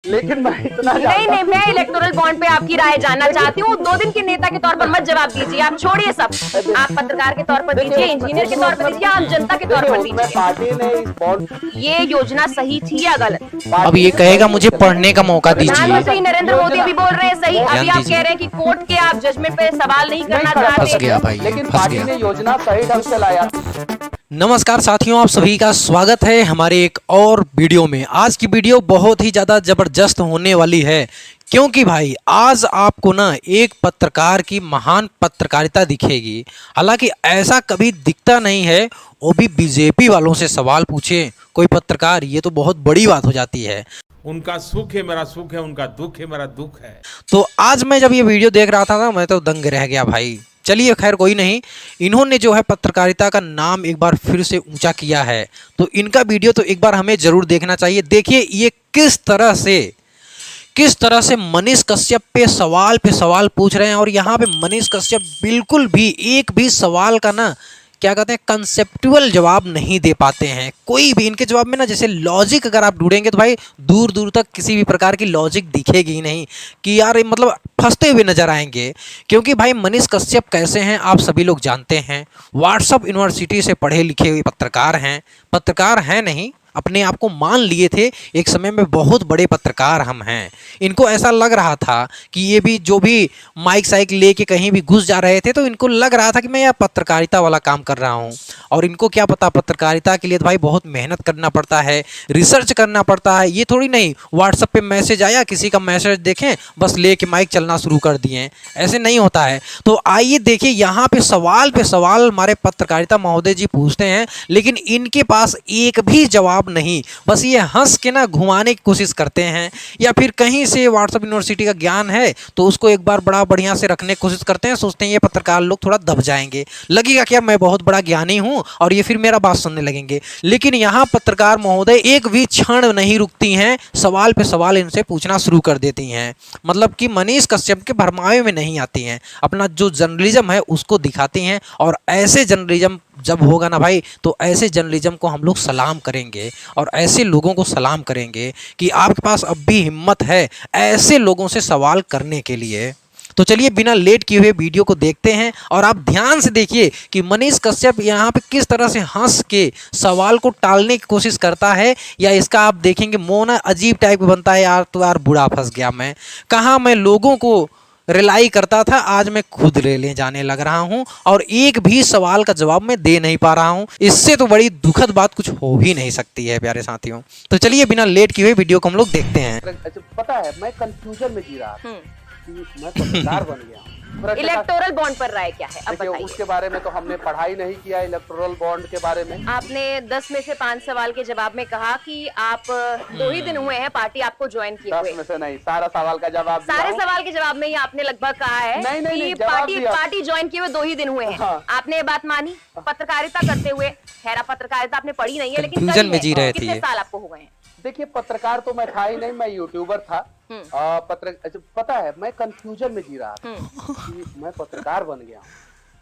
लेकिन मैं इतना नहीं, मैं इलेक्टोरल बॉन्ड पे आपकी राय जानना चाहती हूँ। 2 दिन के नेता के तौर पर मत जवाब दीजिए, आप छोड़िए सब। आप पत्रकार के तौर पर दीजिए, इंजीनियर के तौर पर दीजिए, आम जनता के तौर पर दीजिए। पार्टी ने इस बॉन्ड ये योजना सही थी या गलत? अब ये कहेगा मुझे पढ़ने का मौका दीजिए। प्रधानमंत्री नरेंद्र मोदी भी बोल रहे हैं सही। अभी आप कह रहे हैं कि कोर्ट के आप जजमेंट पे सवाल नहीं करना फंस चाहते। गया भाई, लेकिन फंस पार्टी गया। ने योजना सही ढंग से लाया। नमस्कार साथियों, आप सभी का स्वागत है हमारे एक और वीडियो में। आज की वीडियो बहुत ही ज़्यादा ज़बरदस्त होने वाली है, क्योंकि भाई आज आपको ना एक पत्रकार की महान पत्रकारिता दिखेगी। हालांकि ऐसा कभी दिखता नहीं है, वो भी बीजेपी वालों से सवाल पूछे कोई पत्रकार, ये तो बहुत बड़ी बात हो जाती है। उनका सुख है मेरा सुख है, उनका दुख है मेरा दुख है। तो आज मैं जब ये वीडियो देख रहा था ना, मैं तो दंग रह गया भाई। चलिए खैर कोई नहीं, इन्होंने जो है पत्रकारिता का नाम एक बार फिर से ऊंचा किया है, तो इनका वीडियो तो एक बार हमें जरूर देखना चाहिए। देखिए ये किस तरह से मनीष कश्यप पे सवाल पूछ रहे हैं, और यहाँ पे मनीष कश्यप बिल्कुल भी एक भी सवाल का ना क्या कहते हैं कंसेप्चुअल जवाब नहीं दे पाते हैं। कोई भी इनके जवाब में ना जैसे लॉजिक अगर आप ढूंढेंगे तो भाई दूर दूर तक किसी भी प्रकार की लॉजिक दिखेगी ही नहीं, कि यार ये मतलब फंसते हुए नजर आएंगे। क्योंकि भाई मनीष कश्यप कैसे हैं आप सभी लोग जानते हैं, व्हाट्सएप यूनिवर्सिटी से पढ़े लिखे हुए पत्रकार हैं नहीं, अपने आप को मान लिए थे एक समय में बहुत बड़े पत्रकार हम हैं। इनको ऐसा लग रहा था कि ये भी जो भी माइक साइक लेके कहीं भी घुस जा रहे थे, तो इनको लग रहा था कि मैं यह पत्रकारिता वाला काम कर रहा हूँ। और इनको क्या पता पत्रकारिता के लिए तो भाई बहुत मेहनत करना पड़ता है, रिसर्च करना पड़ता है। ये थोड़ी नहीं व्हाट्सएप पे मैसेज आया, किसी का मैसेज देखें बस लेके माइक चलना शुरू कर दिए, ऐसे नहीं होता है। तो आइए देखिए, यहाँ पे सवाल हमारे पत्रकारिता महोदय जी पूछते हैं, लेकिन इनके पास एक भी जवाब नहीं। बस ये हंस के ना घुमाने की कोशिश करते हैं, या फिर कहीं से व्हाट्सएप यूनिवर्सिटी का ज्ञान है तो उसको एक बार बड़ा बढ़िया से रखने की कोशिश करते हैं। सोचते हैं ये पत्रकार लोग थोड़ा दब जाएंगे, लगेगा क्या मैं बहुत बड़ा ज्ञानी हूं और ये फिर मेरा बात सुनने लगेंगे। लेकिन यहाँ पत्रकार महोदय एक भी क्षण नहीं रुकती हैं, सवाल पे सवाल इनसे पूछना शुरू कर देती हैं। मतलब कि मनीष कश्यप के भरमावे में नहीं आती हैं, अपना जो जर्नलिज्म है उसको दिखाती हैं। और ऐसे जर्नलिज्म जब होगा ना भाई, तो ऐसे जर्नलिज्म को हम लोग सलाम करेंगे, और ऐसे लोगों को सलाम करेंगे कि आपके पास अब भी हिम्मत है ऐसे लोगों से सवाल करने के लिए। तो चलिए बिना लेट किए हुए वीडियो को देखते हैं, और आप ध्यान से देखिए कि मनीष कश्यप यहाँ पे किस तरह से हंस के सवाल को टालने की कोशिश करता है, या इसका आप देखेंगे मुंह ना अजीब टाइप का बनता है। यार तो यार बुरा फंस गया मैं, कहाँ मैं लोगों को रिलाई करता था, आज मैं खुद रेले जाने लग रहा हूं, और एक भी सवाल का जवाब मैं दे नहीं पा रहा हूं। इससे तो बड़ी दुखद बात कुछ हो ही नहीं सकती है प्यारे साथियों। तो चलिए बिना लेट किए हुए वीडियो को हम लोग देखते हैं। अच्छा, पता है मैं कंफ्यूजन में जी रहा था कि मैं पत्रकार बन गया हूँ। इलेक्टोरल बॉन्ड पर राय क्या है अब देखिए, बताइए। उसके बारे में तो हमने पढ़ाई नहीं किया, इलेक्टोरल बॉन्ड के बारे में। आपने 10 में से 5 सवाल के जवाब में कहा कि आप 2 ही दिन हुए हैं पार्टी आपको ज्वाइन किए 10 हुए। में से नहीं, सारा सवाल का जवाब दिया सारे हूं। सवाल के जवाब में ही आपने लगभग कहा है नहीं, कि जवाब दिया। पार्टी ज्वाइन किए हुए 2 ही दिन हुए हैं। हाँ। आपने ये बात मानी पत्रकारिता करते हुए। खैर आप पत्रकारिता आपने पढ़ी नहीं है, लेकिन कंफ्यूजन करी में है। जी रहे थे कितने ये। साल आपको हो गए हैं? देखिए, पत्रकार तो मैं था ही नहीं, मैं यूट्यूबर था। अच्छा, पता है मैं कंफ्यूजन में जी रहा था कि मैं पत्रकार बन गया हूँ।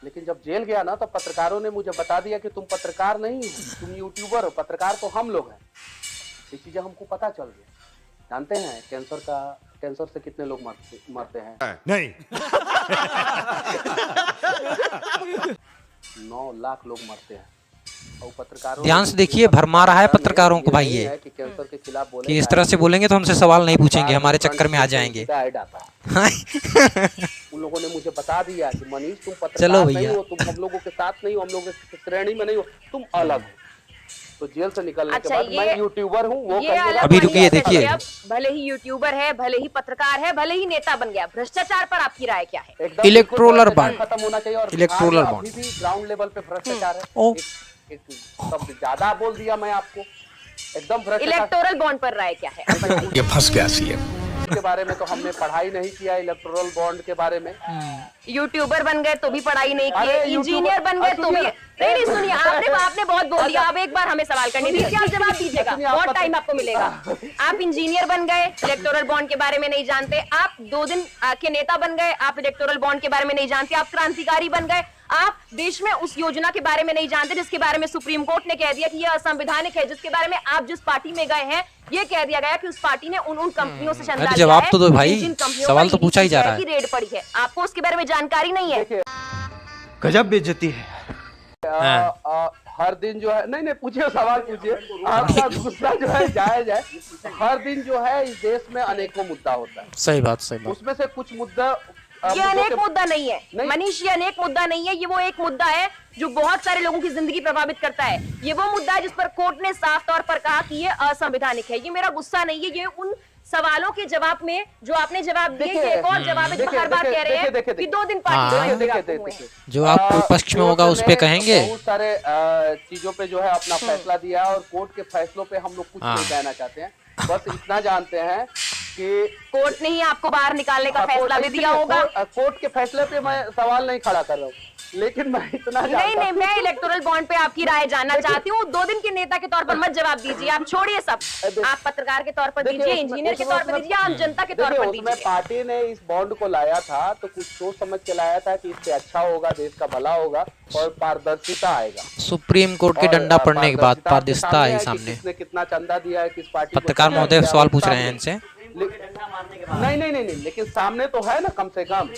लेकिन जब जेल गया ना, तो पत्रकारों ने मुझे बता दिया कि तुम पत्रकार नहीं हो, तुम यूट्यूबर हो, पत्रकार तो हम लोग हैं। ये चीजें हमको पता चल गया। जानते हैं कैंसर से कितने लोग मरते हैं? नहीं 9 लाख लोग मरते हैं। और पत्रकारों ध्यान से देखिए, भरमा रहा है पत्रकारों को भाई ये, कि कैंसर के खिलाफ बोले कि इस तरह से बोलेंगे तो हमसे सवाल नहीं पूछेंगे, हमारे चक्कर में आ जाएंगे। ऐड आता है। उन लोगों ने मुझे बता दिया कि मनीष तुम पत्रकार चलो नहीं भैया। हो, तुम हम लोगों के साथ नहीं हो, हम लोगों की श्रेणी में नहीं हो, तुम अलग हो। तो जेल से निकलने अच्छा, के बाद मैं यूट्यूबर हूँ, वो ये कहिए अलग ना। अभी वाली रुकिए, बात है। देखिए। अब भले ही यूट्यूबर है, भले ही पत्रकार है, भले ही नेता बन गया, भ्रष्टाचार पर आपकी राय क्या है? एकदम इलेक्टोरल बिल्कुल बॉन्ड। खत्म होना चाहिए। और इलेक्टोरल बिहार में बॉन्ड। अभी भी ग्राउंड लेवल पे भ्रष्टाचार है। ओ। एक शब्द ज्यादा बोल दिया मैं आपको, एकदम भ्रष्टाचार इलेक्टोरल बॉन्ड पर राय क्या है अब बताइए। ये फंस गया सीएम। के बारे में तो हमने पढ़ाई नहीं किया, इलेक्टोरल बॉन्ड के बारे में। यूट्यूबर बन गए तो भी पढ़ाई नहीं की, अरे इंजीनियर बन गए तो भी सुनिए। नहीं सुनिए, आपने बहुत बोल दिया। अब एक बार हमें सवाल करने दीजिए, आप जवाब दीजिएगा, सुनिए, आप बहुत टाइम आपको मिलेगा। आप इंजीनियर बन गए, इलेक्टोरल बॉन्ड के बारे में नहीं जानते। आप 2 दिन के नेता बन गए, आप इलेक्टोरल बॉन्ड के बारे में नहीं जानते। आप क्रांतिकारी बन गए, आप देश में उस योजना के बारे में नहीं जानते जिसके बारे में सुप्रीम कोर्ट ने कह दिया कि यह असंवैधानिक है, जिसके बारे में आप जिस पार्टी में गए हैं ये कह दिया गया कि उस पार्टी ने उन कंपनियों से चंदा लिया है। जवाब तो दो भाई, जिन कंपनियों सवाल पर तो पूछा ही जा रहा है। की रेड पड़ी है, आपको उसके बारे में जानकारी नहीं है। गजब बेइज्जती है। हर दिन जो है, नहीं पूछिए, सवाल पूछिए, आपका गुस्सा जो है जायज है। हर दिन जो है इस देश में अनेकों मुद्दा होता है। सही बात, सही बात। उसमें से कुछ मुद्दा ये अनेक मुद्दा नहीं है मनीष, ये अनेक मुद्दा नहीं है, ये वो एक मुद्दा है जो बहुत सारे लोगों की जिंदगी प्रभावित करता है। ये वो मुद्दा है जिस पर कोर्ट ने साफ तौर पर कहा कि ये असंवैधानिक है। ये मेरा गुस्सा नहीं है, ये उन सवालों के जवाब में जो आपने जवाब दिए कि एक और जवाब है जो हर बार कह रहे हैं कि 2 दिन पार्टी जो आप पक्ष में होगा उस पे कहेंगे। बहुत सारे चीजों पे जो है अपना फैसला दिया और कोर्ट के फैसलों पे हम लोग कुछ नहीं कहना चाहते हैं। बस इतना जानते हैं कि कोर्ट ने ही आपको बाहर निकालने का फैसला भी दिया होगा। कोर्ट के फैसले पे मैं सवाल नहीं खड़ा कर रहा हूँ, लेकिन मैं इतना नहीं, मैं इलेक्टोरल बॉन्ड पे आपकी राय जानना चाहती हूँ। 2 दिन के नेता के तौर पर मत जवाब दीजिए, आप छोड़िए सब। आप पत्रकार के तौर पर दीजिए, इंजीनियर के तौर पर दीजिए, आम जनता के तौर पर दीजिए। पार्टी ने इस बॉन्ड को लाया था तो कुछ सोच समझ के लाया था कि इससे अच्छा होगा, देश का भला होगा और पारदर्शिता आएगा। सुप्रीम कोर्ट के डंडा पड़ने के बाद पारदर्शिता आई सामने। किसने कितना चंदा दिया है, किस पार्टी। पत्रकार महोदय सवाल पूछ रहे हैं इनसे। नहीं, लेकिन सामने तो है ना, कम से कम।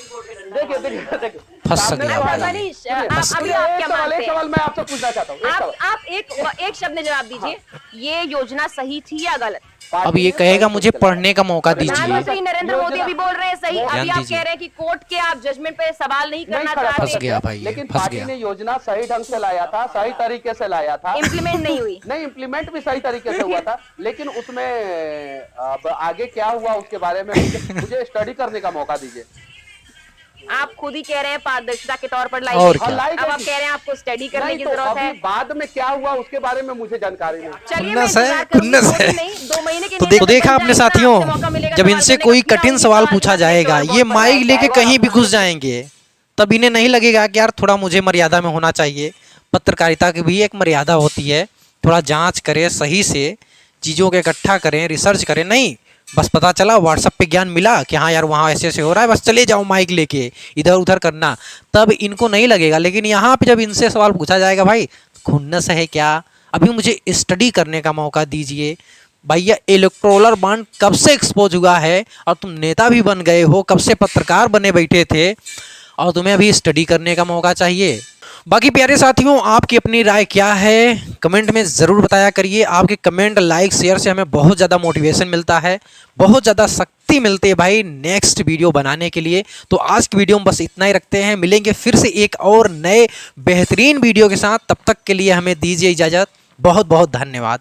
देखिए फंस गया मनीष, अभी आप क्या मानते हैं? सवाल मैं आपसे पूछना चाहता हूँ। आप एक शब्द में जवाब दीजिए, ये योजना सही थी या गलत? अब ये कहेगा मुझे पढ़ने का मौका दीजिए। प्रधानमंत्री नरेंद्र मोदी भी बोल रहे हैं सही। अभी आप कह रहे हैं कि कोर्ट के आप जजमेंट पे सवाल नहीं करना चाहते। फंस गया भाई, लेकिन फंस पार्टी गया। ने योजना सही ढंग से लाया था, सही तरीके से लाया था, इम्प्लीमेंट नहीं हुई। नहीं, इम्प्लीमेंट भी सही तरीके से हुआ था, लेकिन उसमें अब आगे क्या हुआ उसके बारे में मुझे स्टडी करने का मौका दीजिए। आप खुद ही कह रहे हैं पारदर्शिता के तौर पर और क्या? अब आप कह रहे हैं आपको स्टडी करने की जरूरत है। बाद में क्या हुआ उसके बारे में मुझे जानकारी नहीं। चलिए, खुन्नस है। तो देखा अपने साथियों, जब इनसे कोई कठिन सवाल पूछा जाएगा ये माइक लेके कहीं भी घुस जाएंगे, तब इन्हें नहीं लगेगा कि यार थोड़ा मुझे मर्यादा में होना चाहिए। पत्रकारिता की भी एक मर्यादा होती है, थोड़ा जांच करें, सही से चीज़ों को इकट्ठा करें, रिसर्च करें। नहीं बस पता चला व्हाट्सएप पे ज्ञान मिला कि हाँ यार वहाँ ऐसे ऐसे हो रहा है, बस चले जाओ माइक लेके इधर उधर करना, तब इनको नहीं लगेगा। लेकिन यहाँ पे जब इनसे सवाल पूछा जाएगा, भाई खुन्नस है क्या, अभी मुझे स्टडी करने का मौका दीजिए। भैया इलेक्टोरल बॉन्ड कब से एक्सपोज हुआ है और तुम नेता भी बन गए हो, कब से पत्रकार बने बैठे थे और तुम्हें अभी स्टडी करने का मौका चाहिए। बाकी प्यारे साथियों, आपकी अपनी राय क्या है कमेंट में ज़रूर बताया करिए। आपके कमेंट, लाइक, शेयर से हमें बहुत ज़्यादा मोटिवेशन मिलता है, बहुत ज़्यादा शक्ति मिलती है भाई नेक्स्ट वीडियो बनाने के लिए। तो आज की वीडियो में बस इतना ही रखते हैं, मिलेंगे फिर से एक और नए बेहतरीन वीडियो के साथ। तब तक के लिए हमें दीजिए इजाज़त। बहुत बहुत धन्यवाद।